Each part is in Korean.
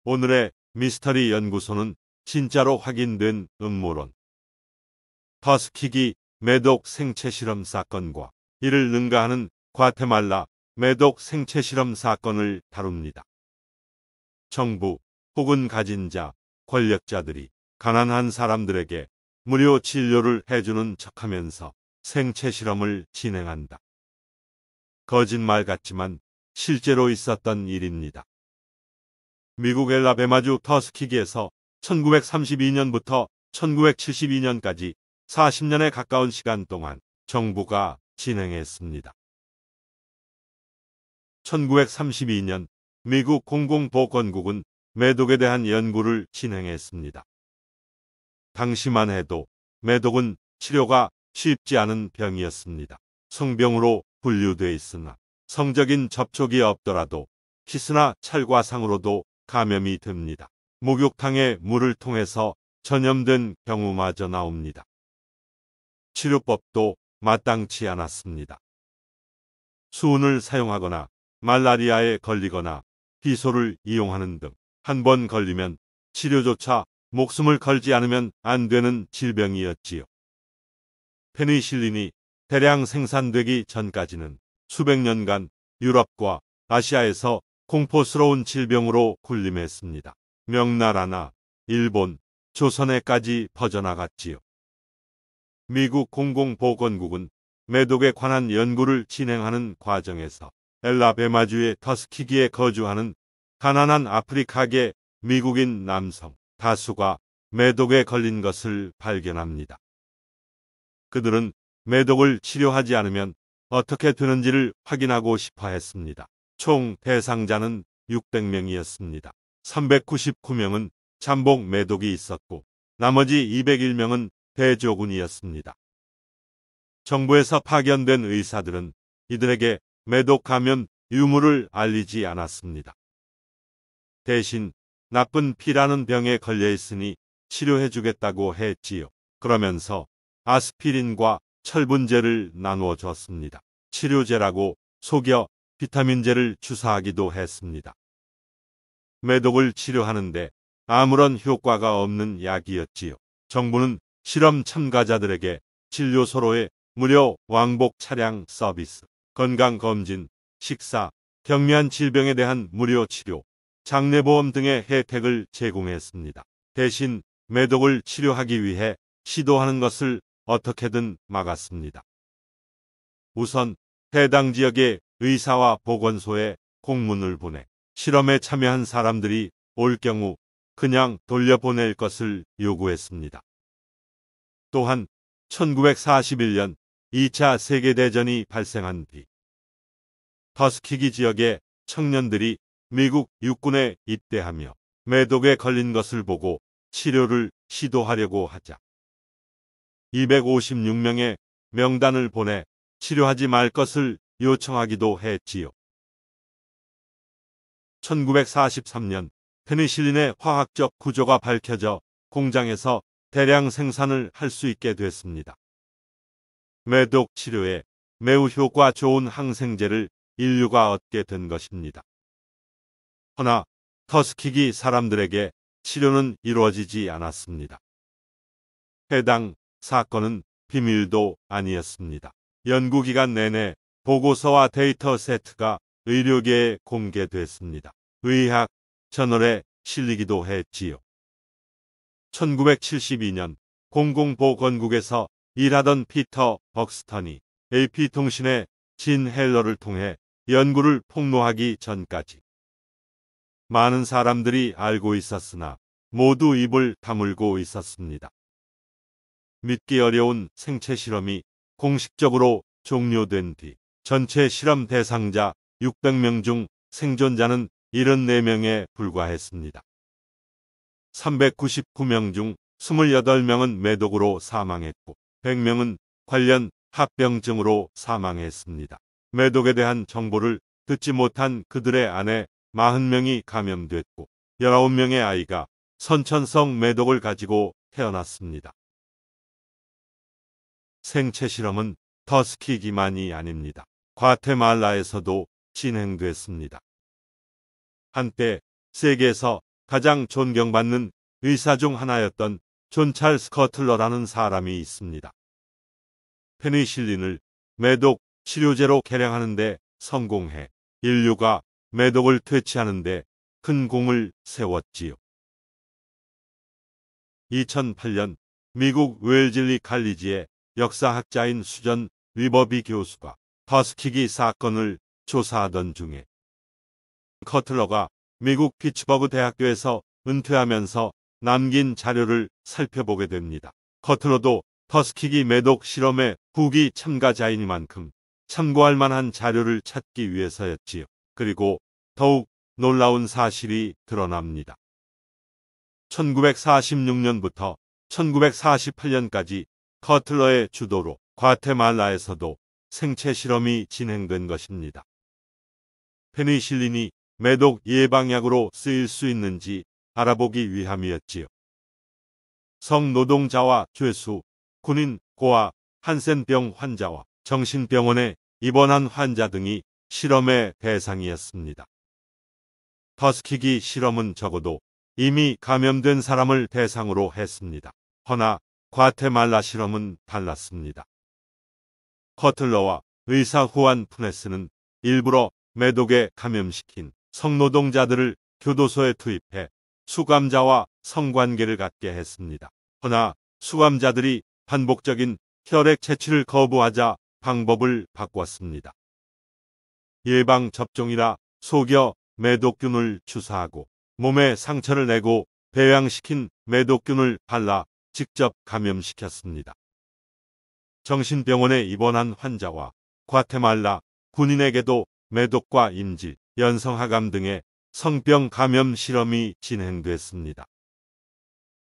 오늘의 미스터리 연구소는 진짜로 확인된 음모론. 터스키기 매독 생체 실험 사건과 이를 능가하는 과테말라 매독 생체 실험 사건을 다룹니다. 정부 혹은 가진 자, 권력자들이 가난한 사람들에게 무료 진료를 해주는 척하면서 생체 실험을 진행한다. 거짓말 같지만 실제로 있었던 일입니다. 미국 엘라베마주 터스키기에서 1932년부터 1972년까지 40년에 가까운 시간 동안 정부가 진행했습니다. 1932년 미국 공공보건국은 매독에 대한 연구를 진행했습니다. 당시만 해도 매독은 치료가 쉽지 않은 병이었습니다. 성병으로 분류돼 있으나 성적인 접촉이 없더라도 키스나 찰과상으로도 감염이 됩니다. 목욕탕의 물을 통해서 전염된 경우마저 나옵니다. 치료법도 마땅치 않았습니다. 수은을 사용하거나 말라리아에 걸리거나 희소를 이용하는 등 한 번 걸리면 치료조차 목숨을 걸지 않으면 안 되는 질병이었지요. 페니실린이 대량 생산되기 전까지는 수백 년간 유럽과 아시아에서 공포스러운 질병으로 군림했습니다. 명나라나 일본, 조선에까지 퍼져나갔지요. 미국 공공보건국은 매독에 관한 연구를 진행하는 과정에서 엘라베마주의 터스키기에 거주하는 가난한 아프리카계 미국인 남성 다수가 매독에 걸린 것을 발견합니다. 그들은 매독을 치료하지 않으면 어떻게 되는지를 확인하고 싶어 했습니다. 총 대상자는 600명이었습니다. 399명은 잠복 매독이 있었고 나머지 201명은 대조군이었습니다. 정부에서 파견된 의사들은 이들에게 매독 감염 유무를 알리지 않았습니다. 대신 나쁜 피라는 병에 걸려 있으니 치료해주겠다고 했지요. 그러면서 아스피린과 철분제를 나누어 줬습니다. 치료제라고 속여 비타민제를 주사하기도 했습니다. 매독을 치료하는데 아무런 효과가 없는 약이었지요. 정부는 실험 참가자들에게 진료소로의 무료 왕복 차량 서비스, 건강검진, 식사, 경미한 질병에 대한 무료 치료, 장례보험 등의 혜택을 제공했습니다. 대신 매독을 치료하기 위해 시도하는 것을 어떻게든 막았습니다. 우선 해당 지역의 의사와 보건소에 공문을 보내 실험에 참여한 사람들이 올 경우 그냥 돌려보낼 것을 요구했습니다. 또한 1941년 2차 세계대전이 발생한 뒤 터스키기 지역의 청년들이 미국 육군에 입대하며 매독에 걸린 것을 보고 치료를 시도하려고 하자 256명의 명단을 보내 치료하지 말 것을 요청하기도 했지요. 1943년 페니실린의 화학적 구조가 밝혀져 공장에서 대량 생산을 할 수 있게 됐습니다. 매독 치료에 매우 효과 좋은 항생제를 인류가 얻게 된 것입니다. 허나 터스키기 사람들에게 치료는 이루어지지 않았습니다. 해당 사건은 비밀도 아니었습니다. 연구기간 내내 보고서와 데이터 세트가 의료계에 공개됐습니다. 의학 저널에 실리기도 했지요. 1972년 공공보건국에서 일하던 피터 벅스턴이 AP통신의 진 헬러를 통해 연구를 폭로하기 전까지 많은 사람들이 알고 있었으나 모두 입을 다물고 있었습니다. 믿기 어려운 생체 실험이 공식적으로 종료된 뒤 전체 실험 대상자 600명 중 생존자는 74명에 불과했습니다. 399명 중 28명은 매독으로 사망했고 100명은 관련 합병증으로 사망했습니다. 매독에 대한 정보를 듣지 못한 그들의 아내 40명이 감염됐고 19명의 아이가 선천성 매독을 가지고 태어났습니다. 생체 실험은 터스키기만이 아닙니다. 과테말라에서도 진행됐습니다. 한때 세계에서 가장 존경받는 의사 중 하나였던 존 찰스 커틀러라는 사람이 있습니다. 페니실린을 매독 치료제로 개량하는 데 성공해 인류가 매독을 퇴치하는 데 큰 공을 세웠지요. 2008년 미국 웨일즐리 칼리지의 역사학자인 수전 위버비 교수가 터스키기 사건을 조사하던 중에 커틀러가 미국 피츠버그 대학교에서 은퇴하면서 남긴 자료를 살펴보게 됩니다. 커틀러도 터스키기 매독 실험의 후기 참가자이니만큼 참고할 만한 자료를 찾기 위해서였지요. 그리고 더욱 놀라운 사실이 드러납니다. 1946년부터 1948년까지 커틀러의 주도로 과테말라에서도 생체 실험이 진행된 것입니다. 페니실린이 매독 예방약으로 쓰일 수 있는지 알아보기 위함이었지요. 성노동자와 죄수, 군인, 고아, 한센병 환자와 정신병원에 입원한 환자 등이 실험의 대상이었습니다. 터스키기 실험은 적어도 이미 감염된 사람을 대상으로 했습니다. 허나 과테말라 실험은 달랐습니다. 커틀러와 의사 후안 푸네스는 일부러 매독에 감염시킨 성노동자들을 교도소에 투입해 수감자와 성관계를 갖게 했습니다. 허나 수감자들이 반복적인 혈액 채취를 거부하자 방법을 바꿨습니다. 예방접종이라 속여 매독균을 주사하고 몸에 상처를 내고 배양시킨 매독균을 발라 직접 감염시켰습니다. 정신병원에 입원한 환자와 과테말라 군인에게도 매독과 인질, 연성하감 등의 성병 감염 실험이 진행됐습니다.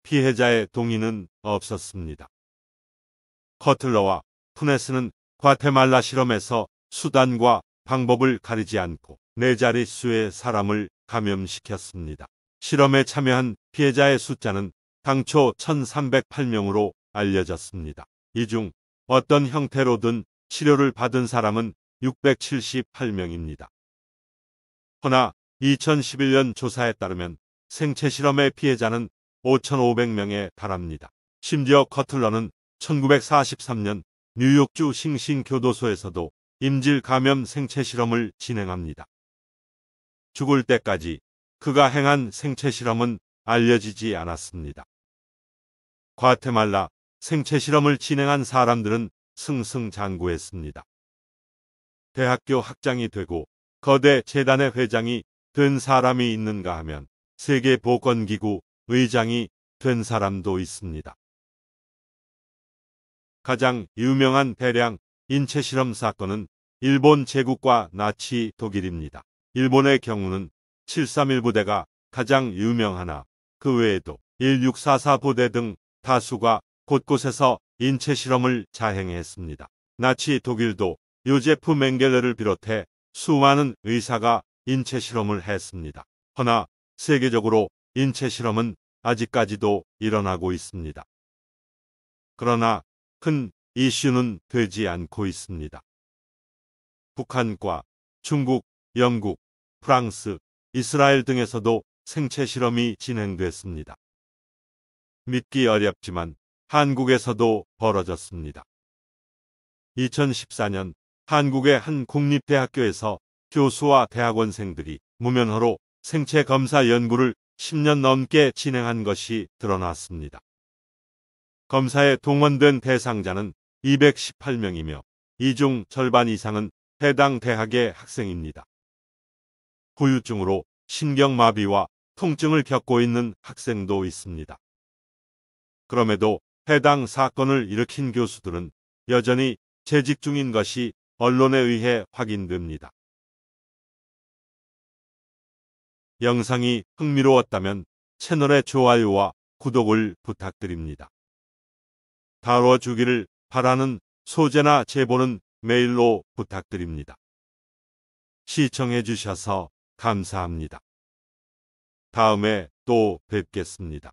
피해자의 동의는 없었습니다. 커틀러와 푸네스는 과테말라 실험에서 수단과 방법을 가리지 않고 4자릿수의 사람을 감염시켰습니다. 실험에 참여한 피해자의 숫자는 당초 1308명으로 알려졌습니다. 이 중 어떤 형태로든 치료를 받은 사람은 678명입니다. 허나 2011년 조사에 따르면 생체 실험의 피해자는 5,500명에 달합니다. 심지어 커틀러는 1943년 뉴욕주 싱싱교도소에서도 임질 감염 생체 실험을 진행합니다. 죽을 때까지 그가 행한 생체 실험은 알려지지 않았습니다. 과테말라 생체 실험을 진행한 사람들은 승승장구했습니다. 대학교 학장이 되고 거대 재단의 회장이 된 사람이 있는가 하면 세계보건기구 의장이 된 사람도 있습니다. 가장 유명한 대량 인체실험 사건은 일본 제국과 나치 독일입니다. 일본의 경우는 731 부대가 가장 유명하나 그 외에도 1644 부대 등 다수가 곳곳에서 인체실험을 자행했습니다. 나치 독일도 요제프 맹겔레를 비롯해 수많은 의사가 인체실험을 했습니다. 허나 세계적으로 인체실험은 아직까지도 일어나고 있습니다. 그러나 큰 이슈는 되지 않고 있습니다. 북한과 중국, 영국, 프랑스, 이스라엘 등에서도 생체 실험이 진행됐습니다. 믿기 어렵지만 한국에서도 벌어졌습니다. 2014년 한국의 한 국립대학교에서 교수와 대학원생들이 무면허로 생체 검사 연구를 10년 넘게 진행한 것이 드러났습니다. 검사에 동원된 대상자는 218명이며 이 중 절반 이상은 해당 대학의 학생입니다. 후유증으로 신경마비와 통증을 겪고 있는 학생도 있습니다. 그럼에도 해당 사건을 일으킨 교수들은 여전히 재직 중인 것이 언론에 의해 확인됩니다. 영상이 흥미로웠다면 채널의 좋아요와 구독을 부탁드립니다. 다뤄주기를 바라는 소재나 제보는 메일로 부탁드립니다. 시청해주셔서 감사합니다. 다음에 또 뵙겠습니다.